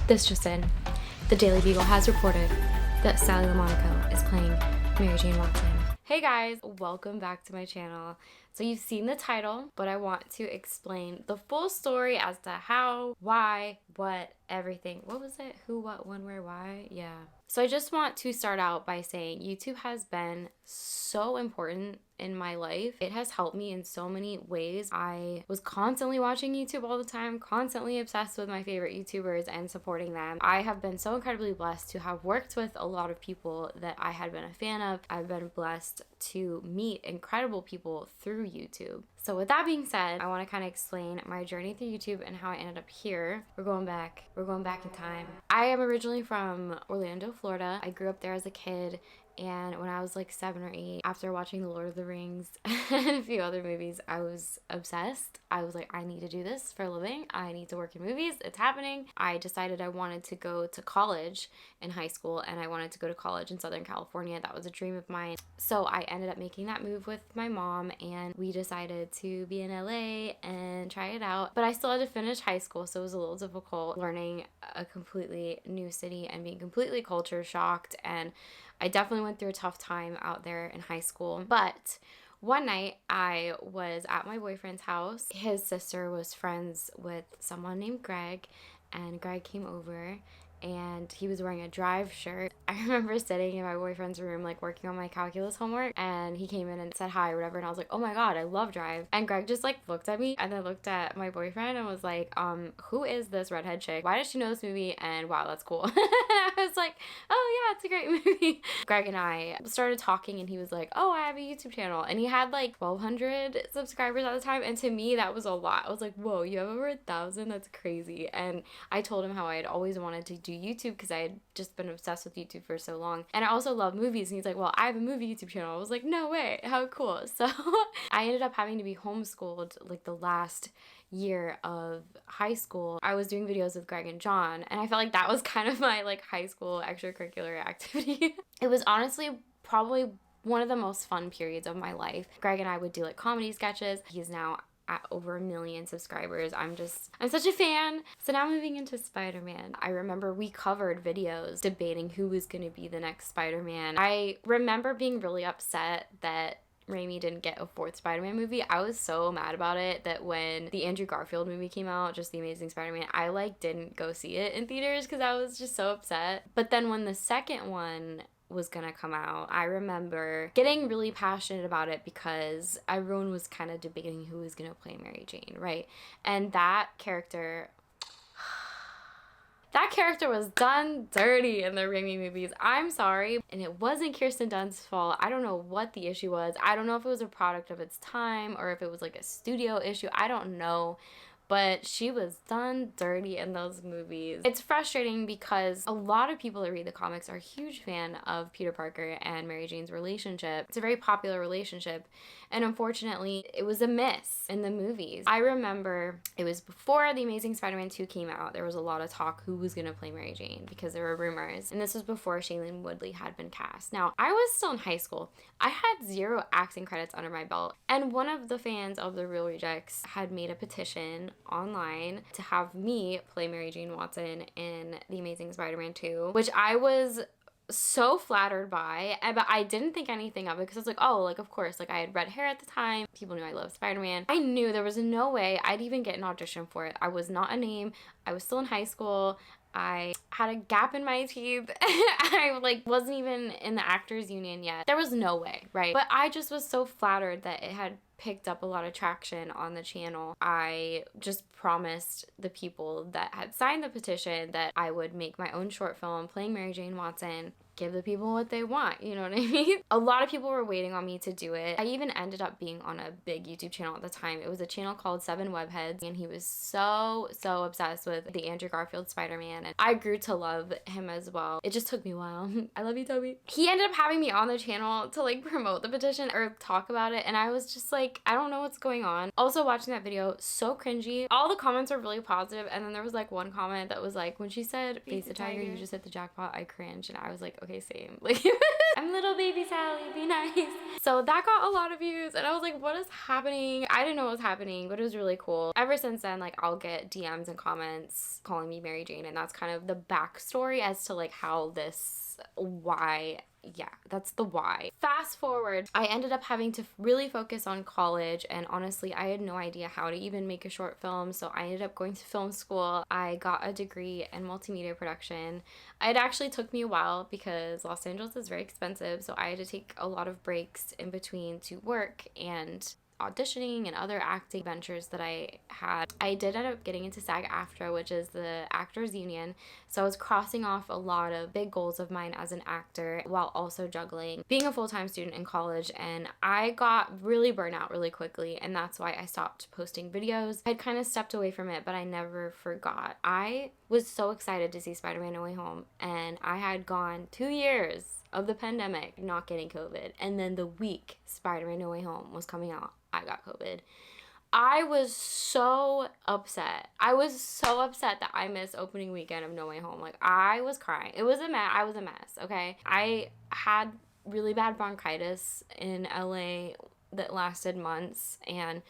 This just in. The Daily Beagle has reported that Sally LaMonaco is playing Mary Jane Watson. Hey guys, welcome back to my channel. So you've seen the title, but I want to explain the full story as to how, why, what, everything. What was it? Who, what, when, where, why? Yeah. So I just want to start out by saying YouTube has been so important in my life. It has helped me in so many ways. I was constantly watching YouTube all the time, constantly obsessed with my favorite YouTubers and supporting them. I have been so incredibly blessed to have worked with a lot of people that I had been a fan of. I've been blessed to meet incredible people through YouTube. So with that being said, I want to kind of explain my journey through YouTube and how I ended up here. We're going back in time. I am originally from Orlando, Florida. I grew up there as a kid. And when I was like 7 or 8, after watching The Lord of the Rings and a few other movies, I was obsessed. I was like, I need to do this for a living. I need to work in movies. It's happening. I decided I wanted to go to college in high school, and I wanted to go to college in Southern California. That was a dream of mine. So I ended up making that move with my mom, and we decided to be in LA and try it out. But I still had to finish high school, so it was a little difficult learning a completely new city and being completely culture shocked. And I definitely went through a tough time out there in high school. But one night I was at my boyfriend's house. His sister was friends with someone named Greg, and Greg came over and he was wearing a Drive shirt. I remember sitting in my boyfriend's room like working on my calculus homework, and he came in and said hi or whatever, and I was like, oh my god, I love Drive. And Greg just like looked at me and then looked at my boyfriend and was like, who is this redhead chick? Why does she know this movie? And wow, that's cool. I was like, oh yeah, it's a great movie. Greg and I started talking, and he was like, oh, I have a YouTube channel, and he had like 1,200 subscribers at the time, and to me that was a lot. I was like, whoa, you have over 1,000? That's crazy. And I told him how I had always wanted to do YouTube because I had just been obsessed with YouTube for so long, and I also love movies. And he's like, well, I have a movie YouTube channel. I was like, no way, how cool. So I ended up having to be homeschooled like the last year of high school. I was doing videos with Greg and John, and I felt like that was kind of my like high school extracurricular activity. It was honestly probably one of the most fun periods of my life. Greg and I would do like comedy sketches. He's now at over 1 million subscribers. I'm such a fan. So now moving into Spider-Man. I remember we covered videos debating who was going to be the next Spider-Man. I remember being really upset that Raimi didn't get a 4th Spider-Man movie. I was so mad about it that when the Andrew Garfield movie came out, just The Amazing Spider-Man, I like didn't go see it in theaters because I was just so upset. But then when the second one was gonna come out, I remember getting really passionate about it because everyone was kind of debating who was gonna play Mary Jane, right? And that character was done dirty in the Raimi movies. I'm sorry. And it wasn't Kirsten Dunst's fault. I don't know what the issue was. I don't know if it was a product of its time or if it was like a studio issue. I don't know. But she was done dirty in those movies. It's frustrating because a lot of people that read the comics are a huge fan of Peter Parker and Mary Jane's relationship. It's a very popular relationship, and unfortunately, it was a miss in the movies. I remember it was before The Amazing Spider-Man 2 came out. There was a lot of talk who was going to play Mary Jane because there were rumors, and this was before Shailene Woodley had been cast. Now, I was still in high school. I had 0 acting credits under my belt, and one of the fans of The Real Rejects had made a petition online to have me play Mary Jane Watson in The Amazing Spider-Man 2, which I was so flattered by, but I didn't think anything of it because I was like, oh, like of course, like I had red hair at the time, people knew I loved Spider-Man. I knew there was no way I'd even get an audition for it. I was not a name. I was still in high school. I had a gap in my teeth. I like wasn't even in the actors union yet. There was no way, right? But I just was so flattered that it had picked up a lot of traction on the channel. I just promised the people that had signed the petition that I would make my own short film playing Mary Jane Watson, give the people what they want, you know what I mean? A lot of people were waiting on me to do it. I even ended up being on a big YouTube channel at the time. It was a channel called Seven Webheads, and he was so obsessed with the Andrew Garfield Spider-Man, and I grew to love him as well. It just took me a while. I love you, Toby. He ended up having me on the channel to like promote the petition or talk about it, and I was just like, I don't know what's going on. Also watching that video, so cringy. All the comments were really positive, and then there was like one comment that was like, when she said face the tiger, you just hit the jackpot, I cringed, and I was like, okay, same. Like I'm little baby Sally, be nice. So that got a lot of views and I was like, what is happening? I didn't know what was happening, but it was really cool. Ever since then, like I'll get DMs and comments calling me Mary Jane, and that's kind of the backstory as to like how this, why, yeah, that's the why. Fast forward, I ended up having to really focus on college, and honestly, I had no idea how to even make a short film, so I ended up going to film school. I got a degree in multimedia production. It actually took me a while because Los Angeles is very expensive, so I had to take a lot of breaks in between to work and auditioning and other acting ventures that I had. I did end up getting into SAG-AFTRA, which is the actors union, so I was crossing off a lot of big goals of mine as an actor while also juggling being a full-time student in college, and I got really burnt out really quickly, and that's why I stopped posting videos. I'd kind of stepped away from it, but I never forgot. I was so excited to see Spider-Man No Way Home, and I had gone 2 years of the pandemic not getting COVID, and then the week Spider-Man No Way Home was coming out, I got COVID. I was so upset. I was so upset that I missed opening weekend of No Way Home. Like, I was crying. It was a mess. I was a mess, okay? I had really bad bronchitis in LA that lasted months, and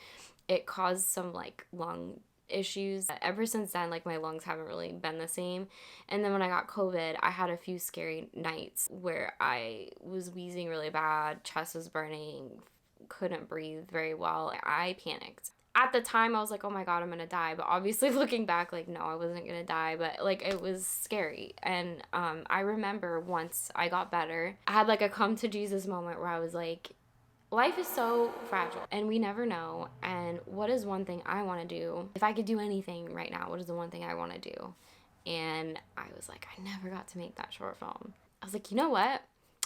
it caused some like lung issues. Ever since then, like my lungs haven't really been the same. And then when I got COVID, I had a few scary nights where I was wheezing really bad, chest was burning, couldn't breathe very well. I panicked. At the time, I was like, oh my God, I'm gonna die. But obviously looking back, like, no, I wasn't gonna die. But like, it was scary. And I remember once I got better, I had like a come to Jesus moment where I was like, life is so fragile and we never know. And what is one thing I want to do? If I could do anything right now, what is the one thing I want to do? And I was like, I never got to make that short film. I was like, you know what?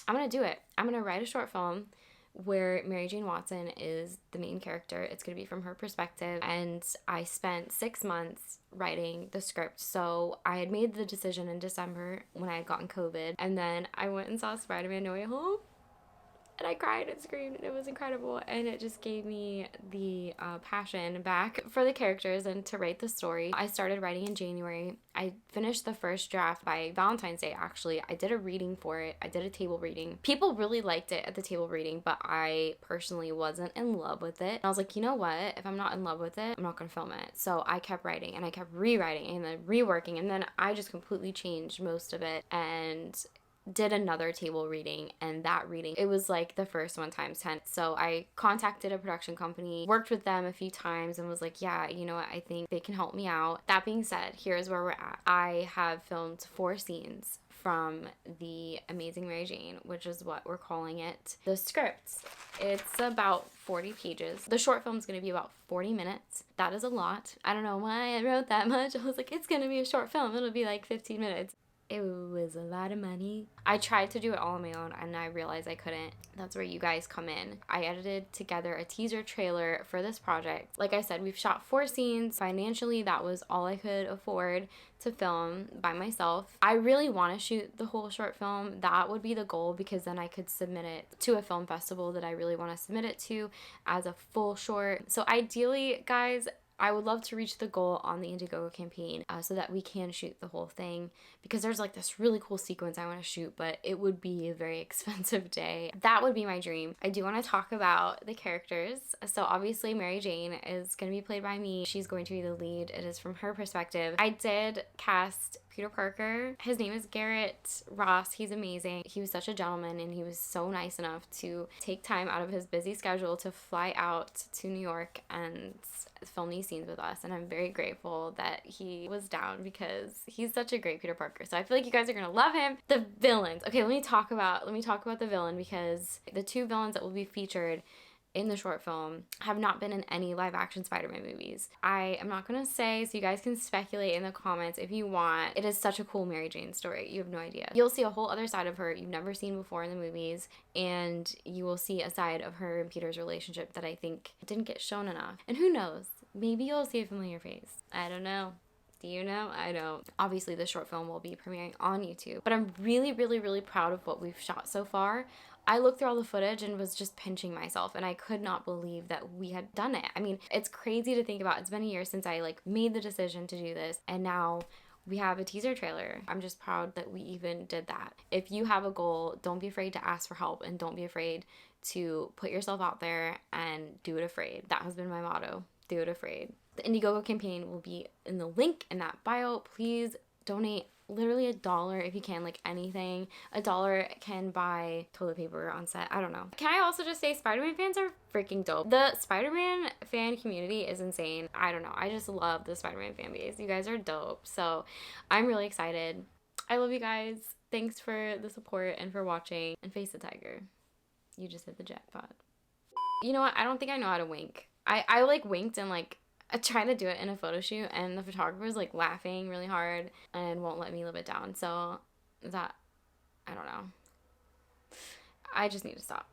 I'm going to do it. I'm going to write a short film where Mary Jane Watson is the main character. It's going to be from her perspective. And I spent 6 months writing the script. So I had made the decision in December when I had gotten COVID. And then I went and saw Spider-Man No Way Home. And I cried and screamed, and it was incredible. And it just gave me the passion back for the characters and to write the story. I started writing in January. I finished the first draft by Valentine's Day, actually. I did a reading for it. I did a table reading. People really liked it at the table reading, but I personally wasn't in love with it. And I was like, you know what? If I'm not in love with it, I'm not going to film it. So I kept writing, and I kept rewriting, and then reworking, and then I just completely changed most of it and did another table reading. And that reading, it was like the first one times 10. So I contacted a production company, worked with them a few times, and was like, yeah, you know what, I think they can help me out. That being said, here's where we're at. I have filmed 4 scenes from The Amazing Mary Jane, which is what we're calling it. The script, it's about 40 pages. The short film is going to be about 40 minutes. That is a lot. I don't know why I wrote that much. I was like, it's going to be a short film. It'll be like 15 minutes. It was a lot of money. I tried to do it all on my own, and I realized I couldn't. That's where you guys come in. I edited together a teaser trailer for this project. Like I said, we've shot 4 scenes. Financially, that was all I could afford to film by myself. I really want to shoot the whole short film. That would be the goal, because then I could submit it to a film festival that I really want to submit it to as a full short. So ideally, guys, I would love to reach the goal on the Indiegogo campaign so that we can shoot the whole thing, because there's like this really cool sequence I want to shoot, but it would be a very expensive day. That would be my dream. I do want to talk about the characters. So obviously Mary Jane is going to be played by me. She's going to be the lead. It is from her perspective. I did cast Peter Parker. His name is Garrett Ross. He's amazing. He was such a gentleman, and he was so nice enough to take time out of his busy schedule to fly out to New York and film these scenes with us, and I'm very grateful that he was down, because he's such a great Peter Parker. So I feel like you guys are gonna love him. The villains. Okay, let me talk about the villain, because the 2 villains that will be featured in the short film have not been in any live action Spider-Man movies. I am not gonna say, so you guys can speculate in the comments if you want. It is such a cool Mary Jane story. You have no idea. You'll see a whole other side of her you've never seen before in the movies, and you will see a side of her and Peter's relationship that I think didn't get shown enough. And who knows? Maybe you'll see a familiar face. I don't know. Do you know? I don't. Obviously, the short film will be premiering on YouTube, but I'm really, really, really proud of what we've shot so far. I looked through all the footage and was just pinching myself, and I could not believe that we had done it. I mean, it's crazy to think about. It's been a year since I like made the decision to do this, and now we have a teaser trailer. I'm just proud that we even did that. If you have a goal, don't be afraid to ask for help, and don't be afraid to put yourself out there and do it afraid. That has been my motto. Do it afraid. The Indiegogo campaign will be in the link in that bio. Please donate literally $1 if you can, like anything. $1 can buy toilet paper on set. I don't know. Can I also just say Spider-Man fans are freaking dope. The Spider-Man fan community is insane. I don't know. I just love the Spider-Man fan base. You guys are dope. So I'm really excited. I love you guys. Thanks for the support and for watching. And face the tiger. You just hit the jackpot. You know what? I don't think I know how to wink. I like winked and like I tried to do it in a photo shoot, and the photographer was like laughing really hard and won't let me live it down. So that, I don't know. I just need to stop.